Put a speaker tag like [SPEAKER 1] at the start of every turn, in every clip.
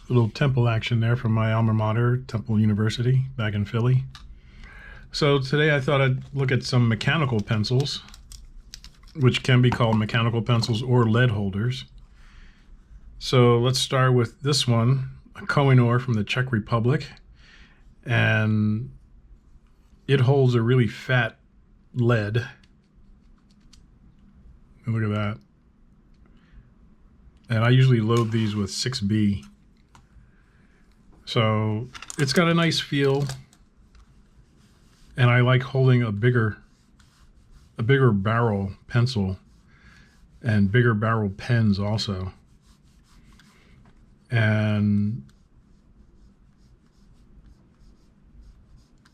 [SPEAKER 1] A little Temple action there from my alma mater, Temple University, back in Philly. So today I thought I'd look at some mechanical pencils, which can be called mechanical pencils or lead holders. So let's start with this one, a Coor from the Czech Republic. And it holds a really fat lead. Look at that. And I usually load these with 6B. So it's got a nice feel, and I like holding a bigger barrel pencil and bigger barrel pens also. And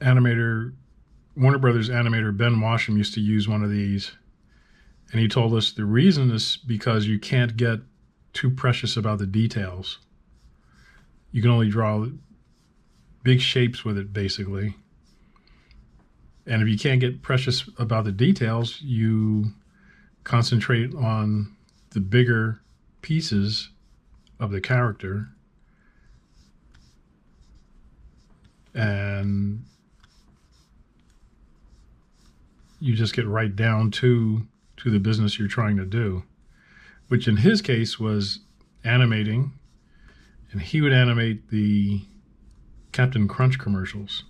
[SPEAKER 1] Warner Brothers animator Ben Washam used to use one of these, and he told us the reason is because you can't get too precious about the details. You can only draw big shapes with it, basically. And if you can't get precious about the details, you concentrate on the bigger pieces of the character, and you just get right down to the business you're trying to do, which in his case was animating. And he would animate the Captain Crunch commercials.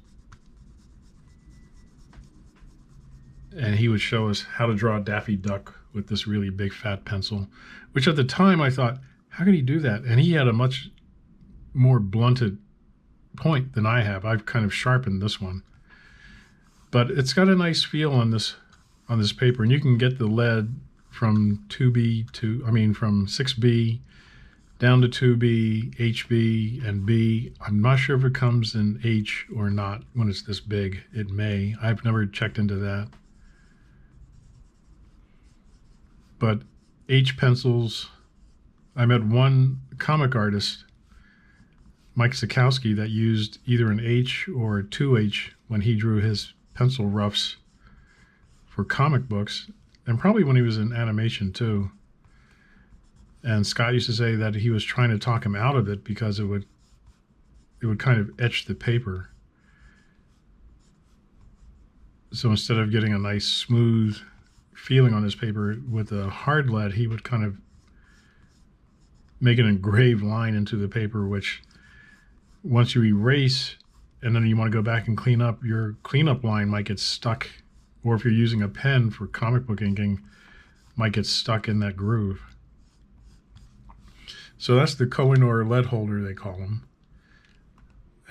[SPEAKER 1] And he would show us how to draw Daffy Duck with this really big fat pencil, which at the time I thought, how could he do that? And he had a much more blunted point than I have. I've kind of sharpened this one. But it's got a nice feel on this paper. And you can get the lead from from 6B down to 2B, HB, and B. I'm not sure if it comes in H or not when it's this big. It may. I've never checked into that. But H pencils, I met one comic artist, Mike Sikowski, that used either an H or a 2H when he drew his pencil roughs for comic books, and probably when he was in animation too. And Scott used to say that he was trying to talk him out of it because it would kind of etch the paper. So instead of getting a nice smooth feeling on his paper with a hard lead, he would kind of make an engraved line into the paper, which once you erase and then you want to go back and clean up, your cleanup line might get stuck, or if you're using a pen for comic book inking, might get stuck in that groove. So that's the Coor lead holder, they call them.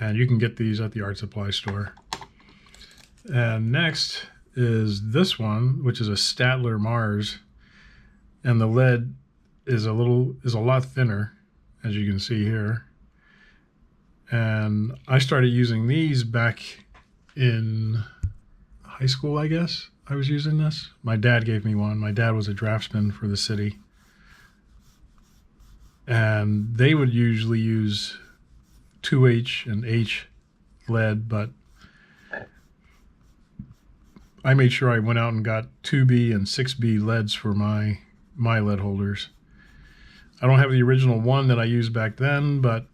[SPEAKER 1] And you can get these at the art supply store. And next is this one, which is a Statler Mars. And the lead is a lot thinner, as you can see here. And I started using these back in high school, I guess. I was using this. My dad gave me one. My dad was a draftsman for the city. And they would usually use 2H and H lead, but I made sure I went out and got 2B and 6B leads for my lead holders. I don't have the original one that I used back then, but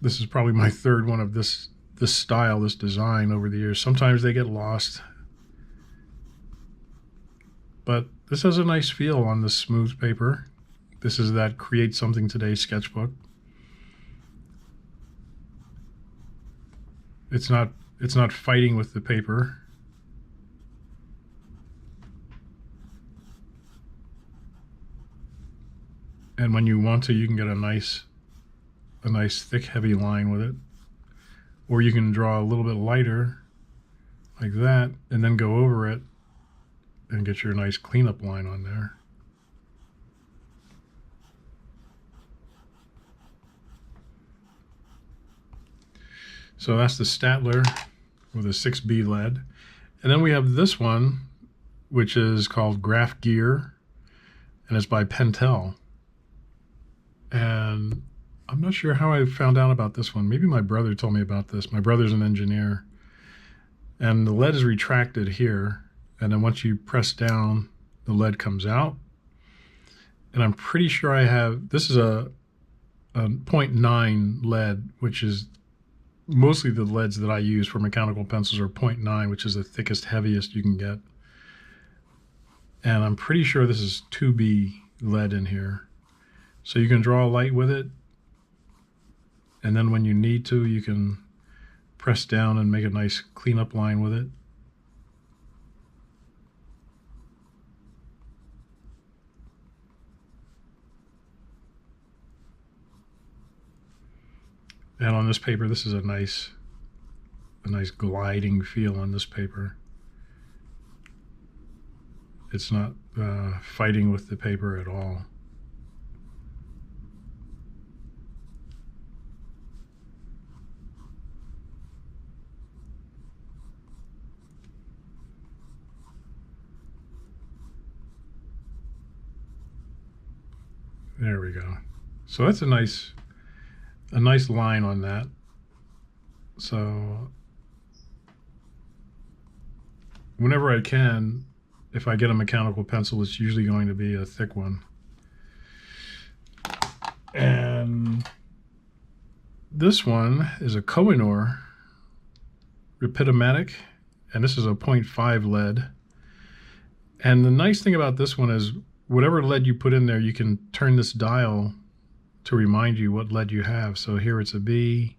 [SPEAKER 1] this is probably my third one of this style, this design over the years. Sometimes they get lost, but this has a nice feel on this smooth paper. This is that Create Something Today sketchbook. It's not fighting with the paper. And when you want to, you can get a nice thick, heavy line with it. Or you can draw a little bit lighter, like that, and then go over it and get your nice cleanup line on there. So that's the Statler with a 6B lead. And then we have this one, which is called Graph Gear, and it's by Pentel. And I'm not sure how I found out about this one. Maybe my brother told me about this. My brother's an engineer. And the lead is retracted here. And then once you press down, the lead comes out. And I'm pretty sure this is a a .9 lead, which is mostly the leads that I use for mechanical pencils are .9, which is the thickest, heaviest you can get. And I'm pretty sure this is 2B lead in here. So you can draw light with it, and then when you need to, you can press down and make a nice cleanup line with it. And on this paper, this is a nice gliding feel on this paper. It's not fighting with the paper at all. There we go. So that's a nice line on that. So whenever I can, if I get a mechanical pencil, it's usually going to be a thick one. And this one is a Coor Rapidomatic, and this is a .5 lead. And the nice thing about this one is whatever lead you put in there, you can turn this dial to remind you what lead you have. So here it's a B,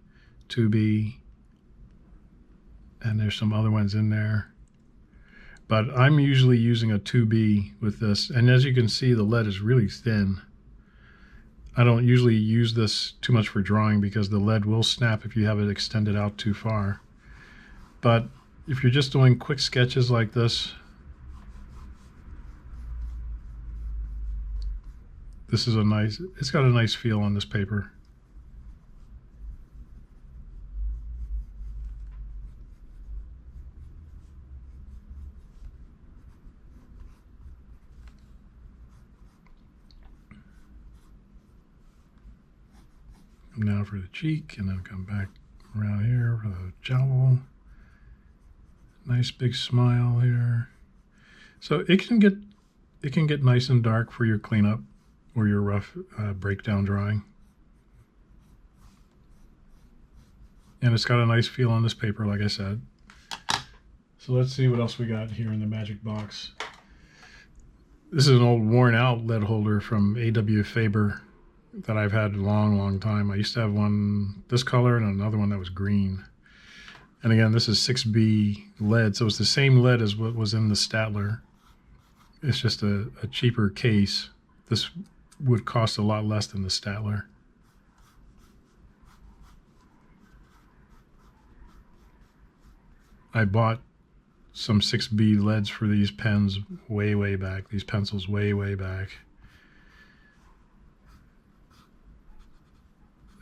[SPEAKER 1] 2B, and there's some other ones in there. But I'm usually using a 2B with this. And as you can see, the lead is really thin. I don't usually use this too much for drawing because the lead will snap if you have it extended out too far. But if you're just doing quick sketches like this, this is it's got a nice feel on this paper. Now for the cheek, and then come back around here for the jowl. Nice big smile here. So it can get nice and dark for your cleanup or your rough breakdown drawing. And it's got a nice feel on this paper, like I said. So let's see what else we got here in the magic box. This is an old worn out lead holder from A.W. Faber that I've had a long time. I used to have one this color and another one that was green. And again, this is 6B lead, so it's the same lead as what was in the Statler. It's just a cheaper case. This would cost a lot less than the Statler. I bought some 6B leads for these pens way back, these pencils way back.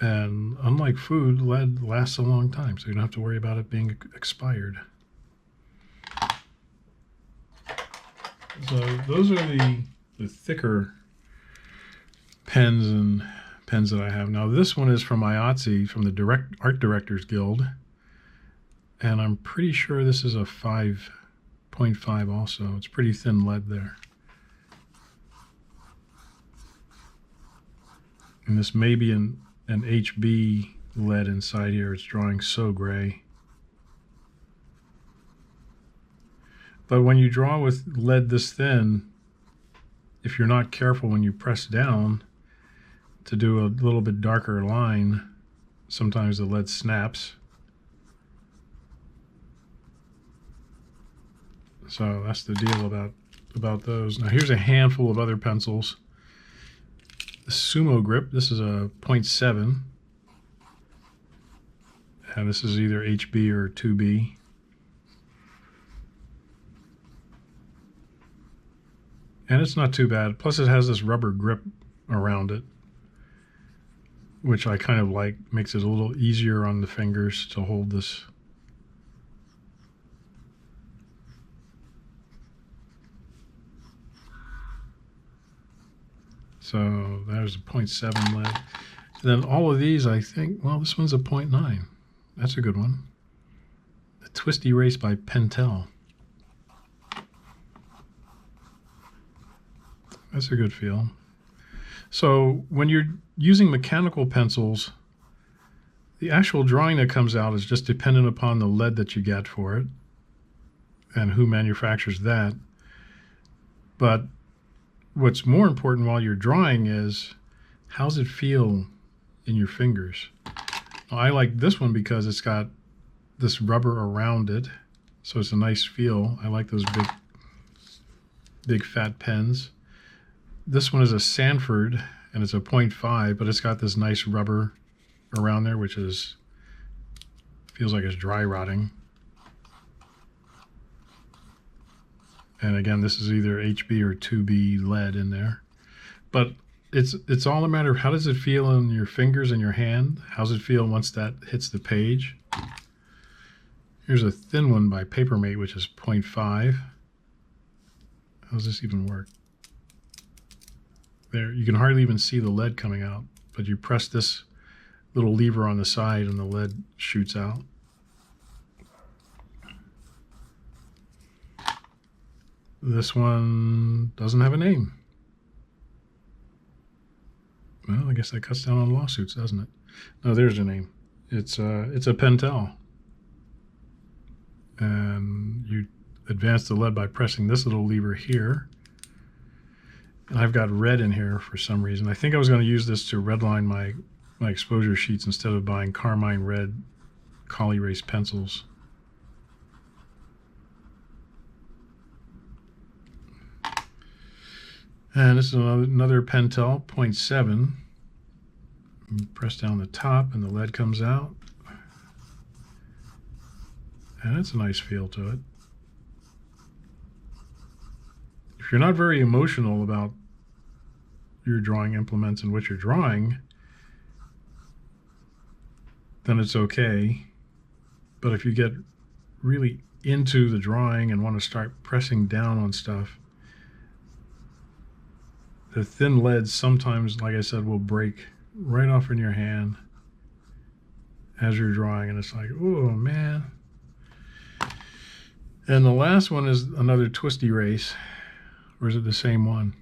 [SPEAKER 1] And unlike food, lead lasts a long time, so you don't have to worry about it being expired. So those are the thicker pens that I have. Now this one is from IATSE, from the Art Directors Guild. And I'm pretty sure this is a 5.5 also. It's pretty thin lead there. And this may be an HB lead inside here. It's drawing so gray. But when you draw with lead this thin, if you're not careful when you press down to do a little bit darker line, sometimes the lead snaps. So that's the deal about those. Now here's a handful of other pencils. The Sumo Grip, this is a .7. And this is either HB or 2B. And it's not too bad. Plus it has this rubber grip around it, which I kind of like. Makes it a little easier on the fingers to hold this. So there's a .7 lead. And then all of these, I think, well, this one's a .9. That's a good one. The Twist Erase by Pentel. That's a good feel. So when you're using mechanical pencils, the actual drawing that comes out is just dependent upon the lead that you get for it and who manufactures that. But what's more important while you're drawing is, how's it feel in your fingers? I like this one because it's got this rubber around it, so it's a nice feel. I like those big fat pens. This one is a Sanford and it's a 0.5, but it's got this nice rubber around there, which feels like it's dry rotting. And again, this is either HB or 2B lead in there. But it's all a matter of how does it feel in your fingers and your hand? How's it feel once that hits the page? Here's a thin one by Papermate, which is 0.5. How does this even work? There, you can hardly even see the lead coming out, but you press this little lever on the side and the lead shoots out. This one doesn't have a name. Well, I guess that cuts down on lawsuits, doesn't it? No, there's a name. It's a Pentel. And you advance the lead by pressing this little lever here. And I've got red in here for some reason. I think I was going to use this to redline my exposure sheets instead of buying carmine red Collie Race pencils. And this is another Pentel, 0.7. Press down the top and the lead comes out. And it's a nice feel to it. If you're not very emotional about your drawing implements and what you're drawing, then it's okay. But if you get really into the drawing and want to start pressing down on stuff, the thin leads sometimes, like I said, will break right off in your hand as you're drawing, and it's like, oh man. And the last one is another Twisty Race. Or is it the same one?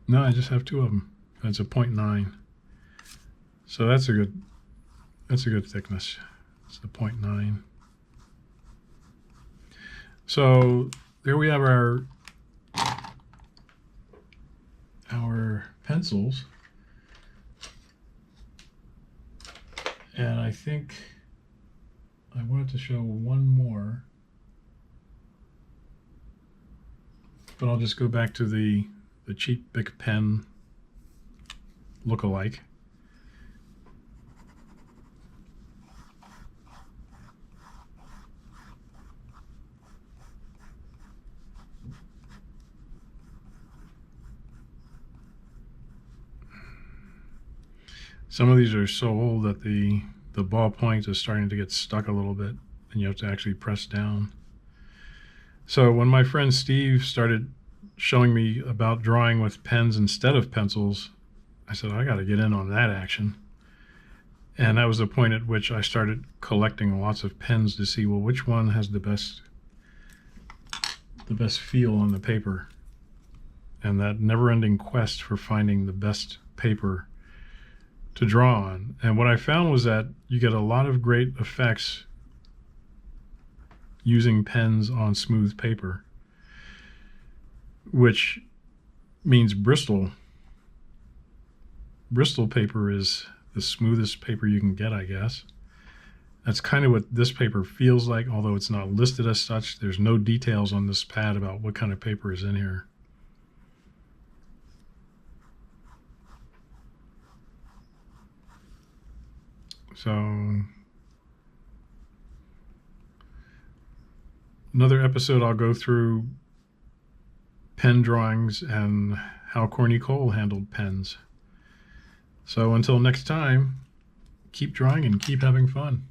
[SPEAKER 1] No, I just have two of them. That's a 0.9. So that's a good thickness. It's the 0.9. So there we have our pencils. And I think I wanted to show one more, but I'll just go back to the cheap Bic pen look-alike. Some of these are so old that the ballpoint is starting to get stuck a little bit, and you have to actually press down. So when my friend Steve started showing me about drawing with pens instead of pencils, I said, I got to get in on that action. And that was the point at which I started collecting lots of pens to see, well, which one has the best feel on the paper. And that never-ending quest for finding the best paper to draw on. And what I found was that you get a lot of great effects using pens on smooth paper, which means Bristol paper is the smoothest paper you can get, I guess. That's kind of what this paper feels like, although it's not listed as such. There's no details on this pad about what kind of paper is in here. So another episode, I'll go through pen drawings and how Corny Cole handled pens. So until next time, keep drawing and keep having fun.